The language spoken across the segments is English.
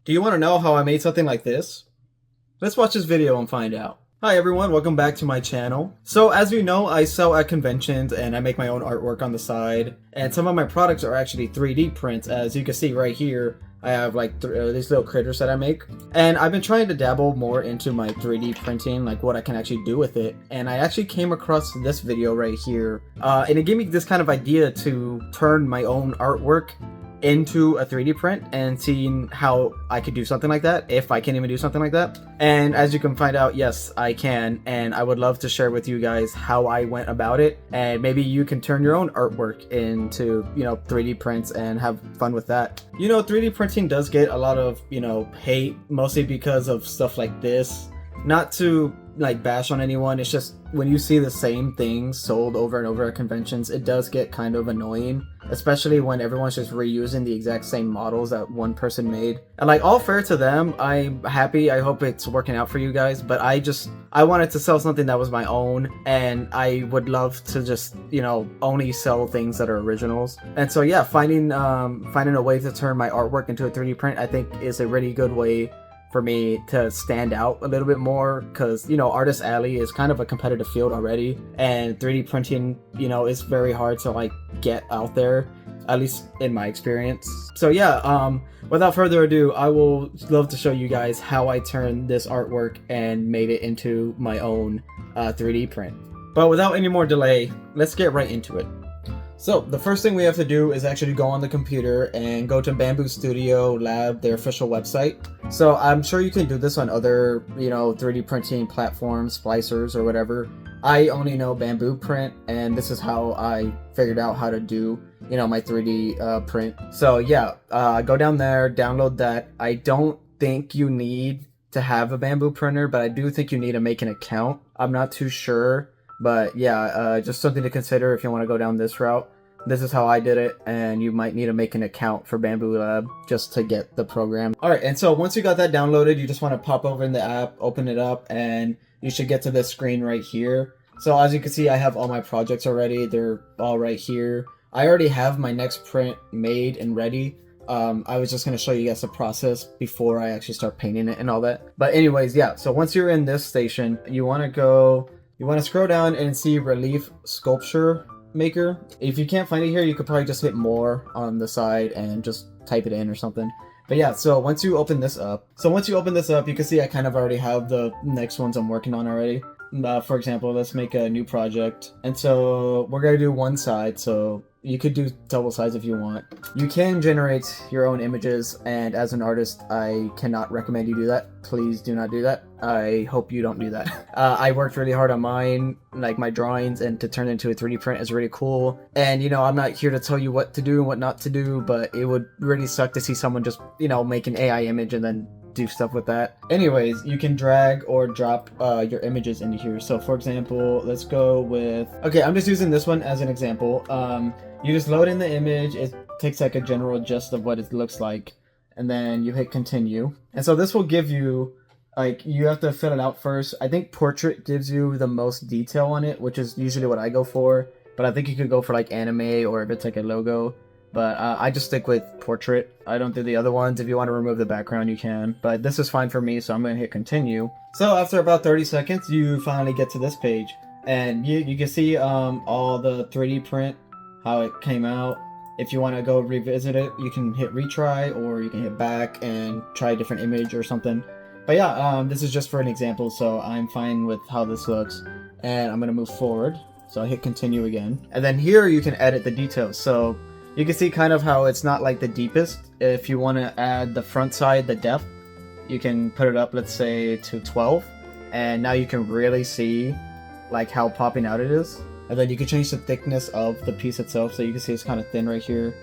Do you want to know how I made something like this? Let's watch this video and find out. Hi everyone, welcome back to my channel. So as you know, I sell at conventions and I make my own artwork on the side. And some of my products are actually 3D prints. As you can see right here, I have like these little critters that I make. And I've been trying to dabble more into my 3D printing, like what I can actually do with it. And I actually came across this video right here. And it gave me this kind of idea to turn my own artwork into a 3D print and seeing how I could do something like that, if I can even do something like that. And as you can find out, yes, I can, and I would love to share with you guys how I went about it, and maybe you can turn your own artwork into, 3D prints and have fun with that. 3D printing does get a lot of, hate, mostly because of stuff like this. Not to like bash on anyone, it's just when you see the same things sold over and over at conventions, it does get kind of annoying, especially when everyone's just reusing the exact same models that one person made. And like, all fair to them, I'm happy, I hope it's working out for you guys, but I wanted to sell something that was my own, and I would love to just, only sell things that are originals. And so yeah, finding a way to turn my artwork into a 3D print, I think is a really good way for me to stand out a little bit more, because Artist Alley is kind of a competitive field already, and 3D printing is very hard to like get out there, at least in my experience. So yeah, without further ado, I will love to show you guys how I turned this artwork and made it into my own 3D print. But without any more delay, let's get right into it. So the first thing we have to do is actually go on the computer and go to Bamboo Studio Lab, their official website. So I'm sure you can do this on other, 3D printing platforms, splicers or whatever. I only know Bamboo Print, and this is how I figured out how to do, my 3D print. So yeah, go down there, download that. I don't think you need to have a Bamboo printer, but I do think you need to make an account. I'm not too sure. But yeah, just something to consider if you want to go down this route. This is how I did it, and you might need to make an account for Bamboo Lab just to get the program. Alright, and so once you got that downloaded, you just want to pop over in the app, open it up, and you should get to this screen right here. So as you can see, I have all my projects already. They're all right here. I already have my next print made and ready. I was just going to show you guys the process before I actually start painting it and all that. But anyways, yeah, so once you're in this station, you want to scroll down and see Relief Sculpture Maker. If you can't find it here, you could probably just hit more on the side and just type it in or something. But yeah, so once you open this up, you can see I kind of already have the next ones I'm working on already. For example, let's make a new project. And so we're going to do one side, so you could do double sides if you want. You can generate your own images, and as an artist, I cannot recommend you do that. Please do not do that. I hope you don't do that. I worked really hard on mine, like my drawings, and to turn it into a 3D print is really cool. And I'm not here to tell you what to do and what not to do, but it would really suck to see someone just, make an AI image and then do stuff with that. Anyways, you can drag or drop your images into here. So for example, let's go with, okay, I'm just using this one as an example. You just load in the image, it takes like a general gist of what it looks like, and then you hit continue. And so this will give you, like, you have to fill it out first. I think portrait gives you the most detail on it, which is usually what I go for, but I think you could go for like anime or if it's like a logo. But I just stick with portrait. I don't do the other ones. If you want to remove the background, you can. But this is fine for me, so I'm going to hit continue. So after about 30 seconds, you finally get to this page. And you can see all the 3D print, how it came out. If you want to go revisit it, you can hit retry, or you can hit back and try a different image or something. But yeah, this is just for an example, so I'm fine with how this looks. And I'm going to move forward. So I hit continue again. And then here you can edit the details. So you can see kind of how it's not like the deepest. If you want to add the front side, the depth, you can put it up, let's say, to 12. And now you can really see like how popping out it is. And then you can change the thickness of the piece itself. So you can see it's kind of thin right here.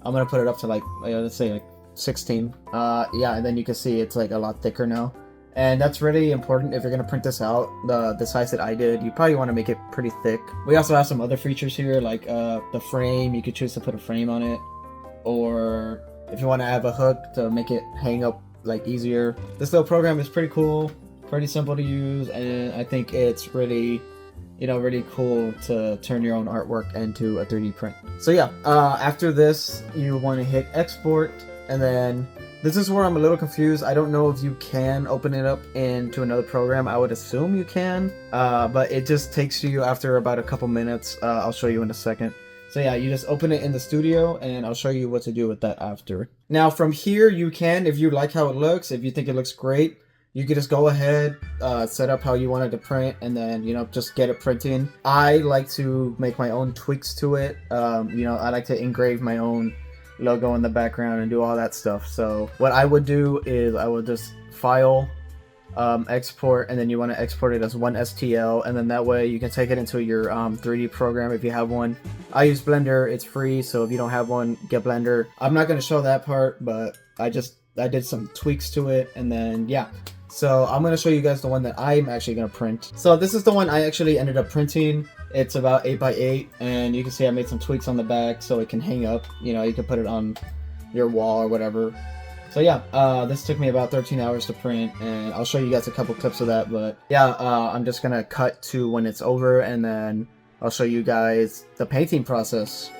I'm going to put it up to like, let's say like 16. Yeah, and then you can see it's like a lot thicker now. And that's really important if you're going to print this out. The size that I did, you probably want to make it pretty thick. We also have some other features here, like the frame. You could choose to put a frame on it. Or if you want to have a hook to make it hang up like easier. This little program is pretty cool, pretty simple to use, and I think it's really, really cool to turn your own artwork into a 3D print. So yeah, after this, you want to hit export, and then This is where I'm a little confused. I don't know if you can open it up into another program. I would assume you can, but it just takes you after about a couple minutes. I'll show you in a second. So yeah, you just open it in the studio, and I'll show you what to do with that after. Now from here, you can, if you like how it looks, if you think it looks great, you could just go ahead, set up how you want it to print, and then, you know, just get it printing. I like to make my own tweaks to it. You know, I like to engrave my own logo in the background and do all that stuff. So what I would do is I would just file, export, and then you want to export it as one STL, and then that way you can take it into your 3D program if you have one. I use Blender, it's free, so if you don't have one, get Blender. I'm not going to show that part, but I did some tweaks to it, and then yeah. So I'm going to show you guys the one that I'm actually going to print. So this is the one I actually ended up printing. It's about 8x8, and you can see I made some tweaks on the back so it can hang up. You know, you can put it on your wall or whatever. So yeah, this took me about 13 hours to print, and I'll show you guys a couple clips of that. But yeah, I'm just going to cut to when it's over, and then I'll show you guys the painting process.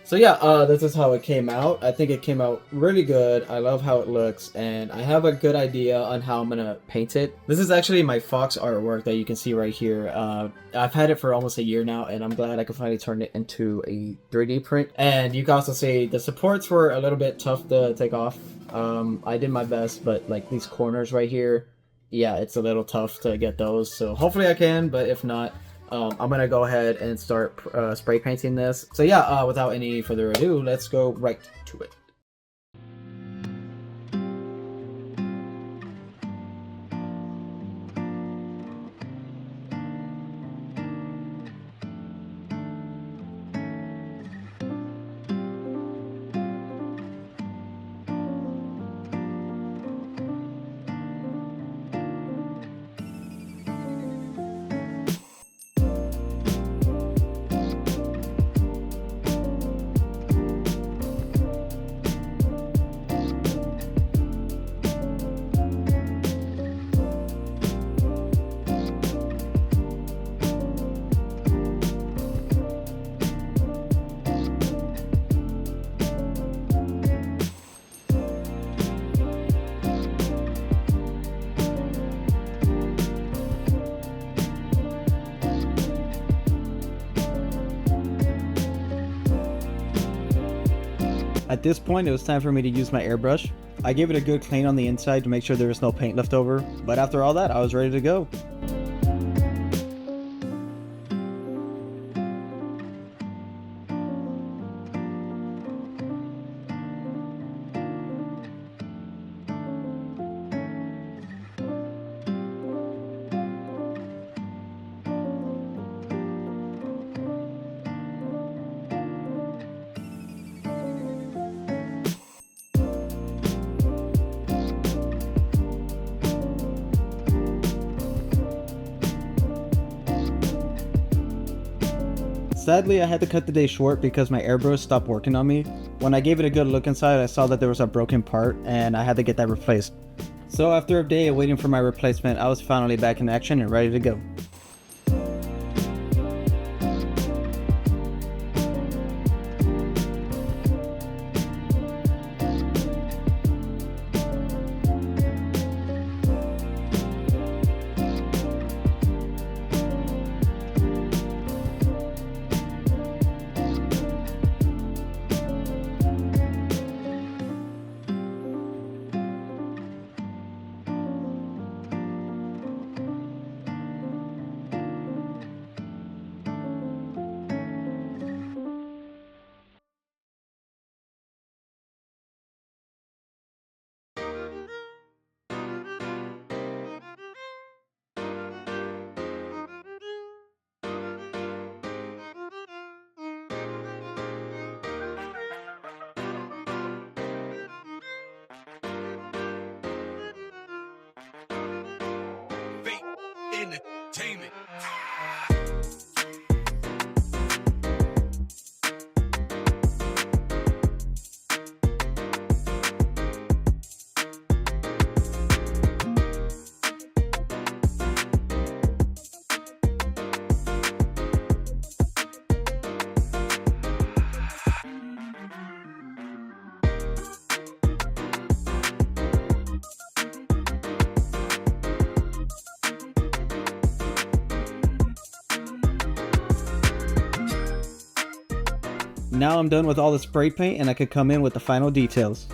So yeah, this is how it came out. I think it came out really good. I love how it looks, and I have a good idea on how I'm gonna paint it. This is actually my Fox artwork that you can see right here. I've had it for almost a year now, and I'm glad I could finally turn it into a 3D print. And you can also see the supports were a little bit tough to take off. I did my best, but like these corners right here, yeah, it's a little tough to get those. So hopefully I can, but if not, I'm gonna go ahead and start spray painting this. So yeah, without any further ado, let's go right to it. At this point, it was time for me to use my airbrush. I gave it a good clean on the inside to make sure there was no paint left over, but after all that, I was ready to go. Sadly, I had to cut the day short because my airbrush stopped working on me. When I gave it a good look inside, I saw that there was a broken part and I had to get that replaced. So after a day of waiting for my replacement, I was finally back in action and ready to go. Entertainment. Now I'm done with all the spray paint and I could come in with the final details.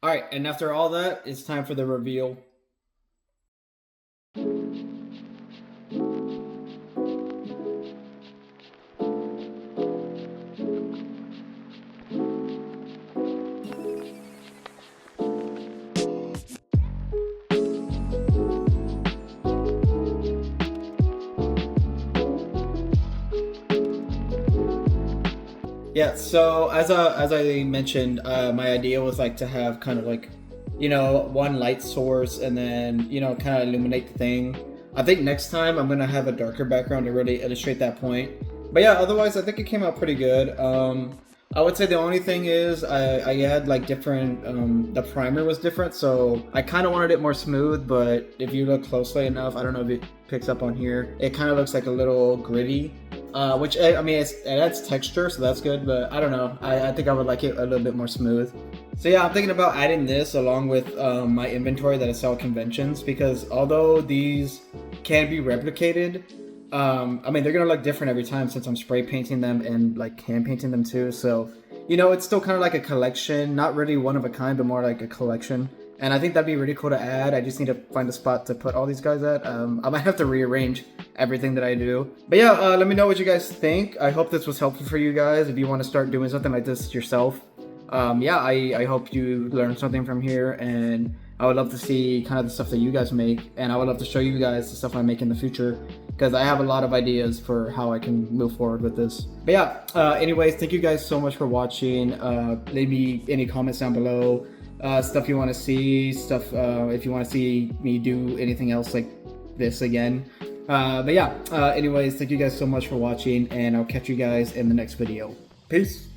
Alright, and after all that, it's time for the reveal. Yeah, so as I mentioned, my idea was like to have kind of like, you know, one light source and then, you know, kind of illuminate the thing. I think next time I'm gonna have a darker background to really illustrate that point. But yeah, otherwise I think it came out pretty good. I would say the only thing is I had like different, the primer was different, so I kind of wanted it more smooth, but if you look closely enough, I don't know if it picks up on here, it kind of looks like a little gritty. Which, I mean, it adds texture, so that's good, but I don't know. I think I would like it a little bit more smooth. So yeah, I'm thinking about adding this along with my inventory that I sell at conventions, because although these can be replicated, I mean, they're gonna look different every time since I'm spray painting them and like hand painting them too. So, you know, it's still kind of like a collection, not really one of a kind, but more like a collection. And I think that'd be really cool to add. I just need to find a spot to put all these guys at. I might have to rearrange everything that I do. But yeah, let me know what you guys think. I hope this was helpful for you guys if you want to start doing something like this yourself. Yeah, I hope you learned something from here, and I would love to see kind of the stuff that you guys make, and I would love to show you guys the stuff I make in the future, because I have a lot of ideas for how I can move forward with this. But yeah, anyways, thank you guys so much for watching. Leave me any comments down below. Stuff you want to see, stuff if you want to see me do anything else like this again. But yeah, anyways, thank you guys so much for watching, and I'll catch you guys in the next video. Peace.